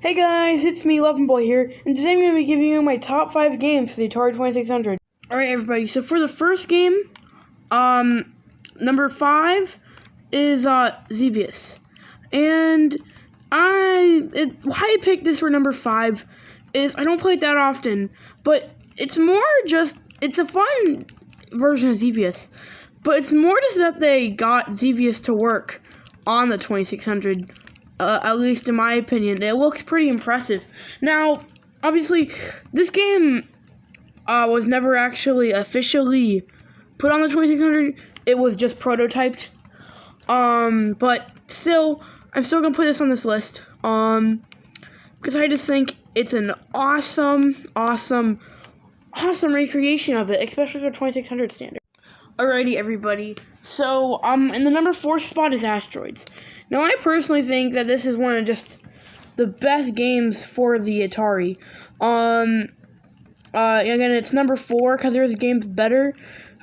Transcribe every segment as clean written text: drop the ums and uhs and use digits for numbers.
Hey guys, it's me, Boy here, and today I'm going to be giving you my top 5 games for the Atari 2600. Alright everybody, so for the first game, number 5 is Xevious. And why I picked this for number 5 is I don't play it that often, but it's more just, it's a fun version of Xevious. But it's more just that they got Xevious to work on the 2600. At least in my opinion, it looks pretty impressive. Now, obviously, this game was never actually officially put on the 2600. It was just prototyped. But still, I'm still gonna put this on this list. Because I just think it's an awesome recreation of it, especially for 2600 standard. Alrighty, everybody. So, in the number 4 spot is Asteroids. Now, I personally think that this is one of just the best games for the Atari. Again, it's number 4 because there's games better.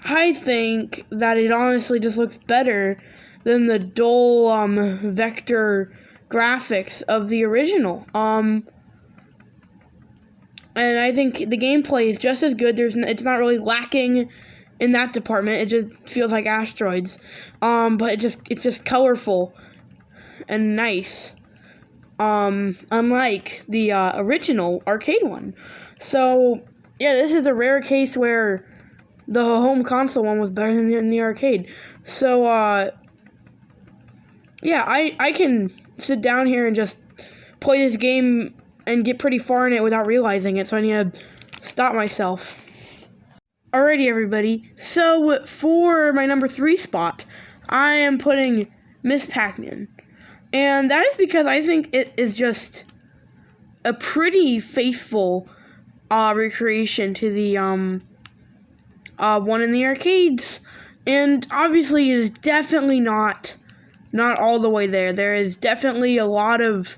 I think that it honestly just looks better than the dull, vector graphics of the original. And I think the gameplay is just as good. It's not really lacking in that department. It just feels like Asteroids. But it's just colorful and nice, unlike the original arcade one. So yeah, this is a rare case where the home console one was better than the arcade. So yeah, I can sit down here and just play this game and get pretty far in it without realizing it, so I need to stop myself. Alrighty, everybody, so for my number 3 spot, I am putting Miss Pac-Man. And that is because I think it is just a pretty faithful recreation to the one in the arcades. And obviously it is definitely not all the way there. There is definitely a lot of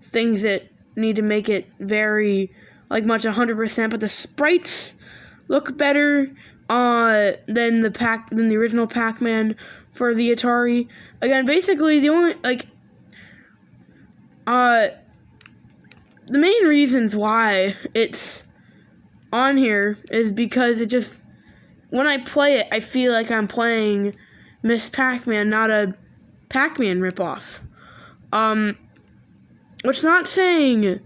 things that need to make it very, much 100%, but the sprites look better than the original Pac-Man for the Atari. Again, basically the only the main reasons why it's on here is because it just, when I play it, I feel like I'm playing Miss Pac-Man, not a Pac-Man ripoff. Which is not saying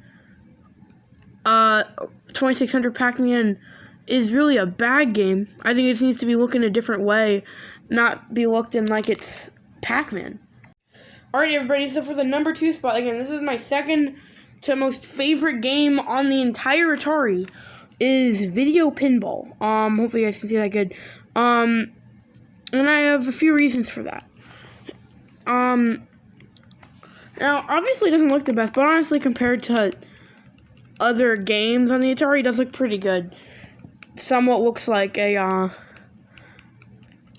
2600 Pac-Man is really a bad game. I think it just needs to be looked in a different way, not be looked in like it's Pac-Man. Alright, everybody, so for the number 2 spot, again, this is my second to most favorite game on the entire Atari, is Video Pinball. Hopefully you guys can see that good. And I have a few reasons for that. Now, obviously it doesn't look the best, but honestly, compared to other games on the Atari, it does look pretty good. Somewhat looks like a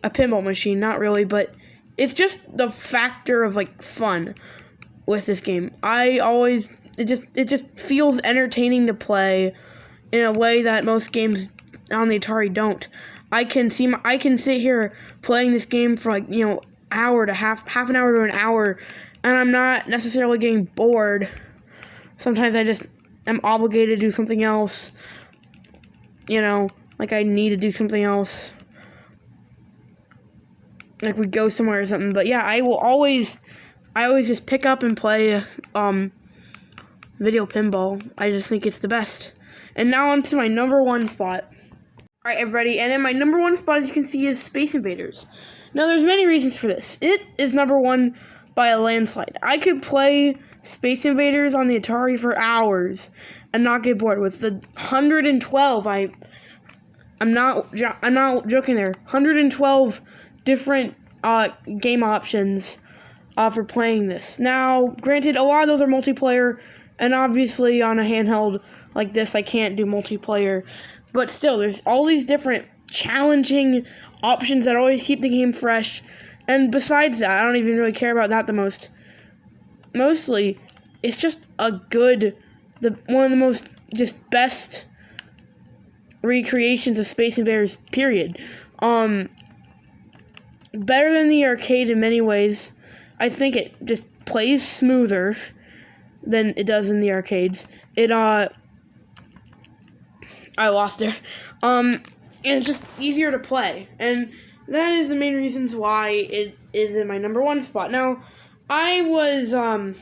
pinball machine, not really, but it's just the factor of fun with this game. It just feels entertaining to play in a way that most games on the Atari don't. I can sit here playing this game for hour to half an hour to an hour, and I'm not necessarily getting bored. Sometimes I just am obligated to do something else. I need to do something else. We go somewhere or something. But yeah, I always just pick up and play Video Pinball. I just think it's the best. And now on to my number 1 spot. Alright, everybody, and in my number 1 spot, as you can see, is Space Invaders. Now, there's many reasons for this. It is number 1 by a landslide. I could play Space Invaders on the Atari for hours and not get bored. With the 112, I'm not joking there. 112 different game options for playing this. Now, granted, a lot of those are multiplayer, and obviously on a handheld like this, I can't do multiplayer. But still, there's all these different challenging options that always keep the game fresh. And besides that, I don't even really care about that the most. Mostly, it's just one of the most just best recreations of Space Invaders, period. Better than the arcade in many ways. I think it just plays smoother. than it does in the arcades. I lost her. And it's just easier to play. And that is the main reasons why it is in my number 1 spot. Now, I was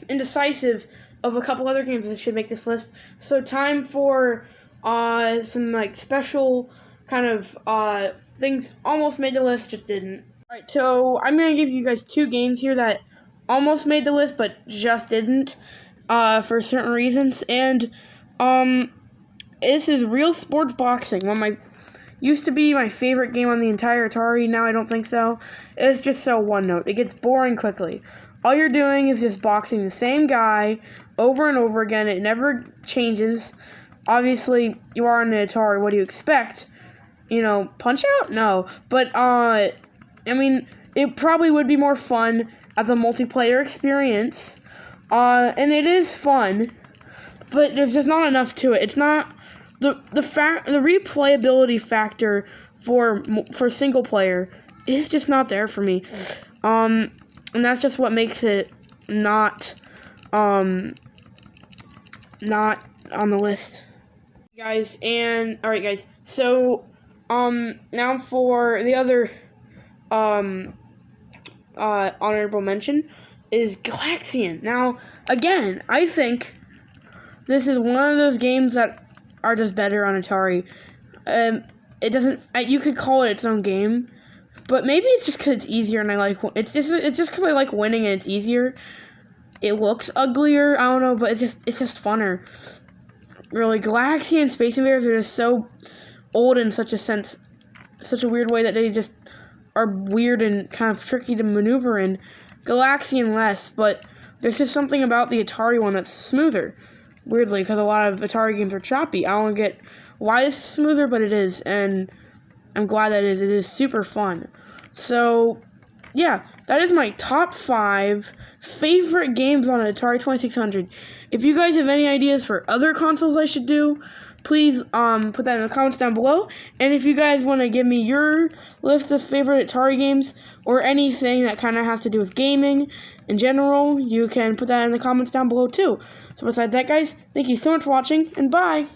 indecisive of a couple other games that should make this list. So time for some like special kind of things almost made the list, just didn't. Alright, so I'm going to give you guys 2 games here that almost made the list but just didn't for certain reasons. And this is Real Sports Boxing, used to be my favorite game on the entire Atari. Now I don't think so. It's just so one note. It gets boring quickly. All you're doing is just boxing the same guy over and over again. It never changes. Obviously, you are on the Atari. What do you expect? You know, Punch Out? No. But, I mean, it probably would be more fun as a multiplayer experience. And it is fun, but there's just not enough to it. It's not the replayability factor for single player is just not there for me. And that's just what makes it not on the list, guys. And all right, guys. So now for the other honorable mention is Galaxian. Now, again, I think this is one of those games that are just better on Atari. It doesn't. You could call it its own game, but maybe it's just because it's easier, and I like. It's just because I like winning and it's easier. It looks uglier. I don't know, but it's just funner. Really, Galaxian and Space Invaders are just so old in such a weird way that they just are weird and kind of tricky to maneuver in. Galaxian less, but there's just something about the Atari one that's smoother. Weirdly, because a lot of Atari games are choppy. I don't get why this is smoother, but it is, and I'm glad that it is super fun. So, yeah, that is my top 5 favorite games on an Atari 2600. If you guys have any ideas for other consoles I should do, please put that in the comments down below. And if you guys want to give me your list of favorite Atari games or anything that kind of has to do with gaming in general, you can put that in the comments down below too. So besides that, guys, thank you so much for watching, and bye!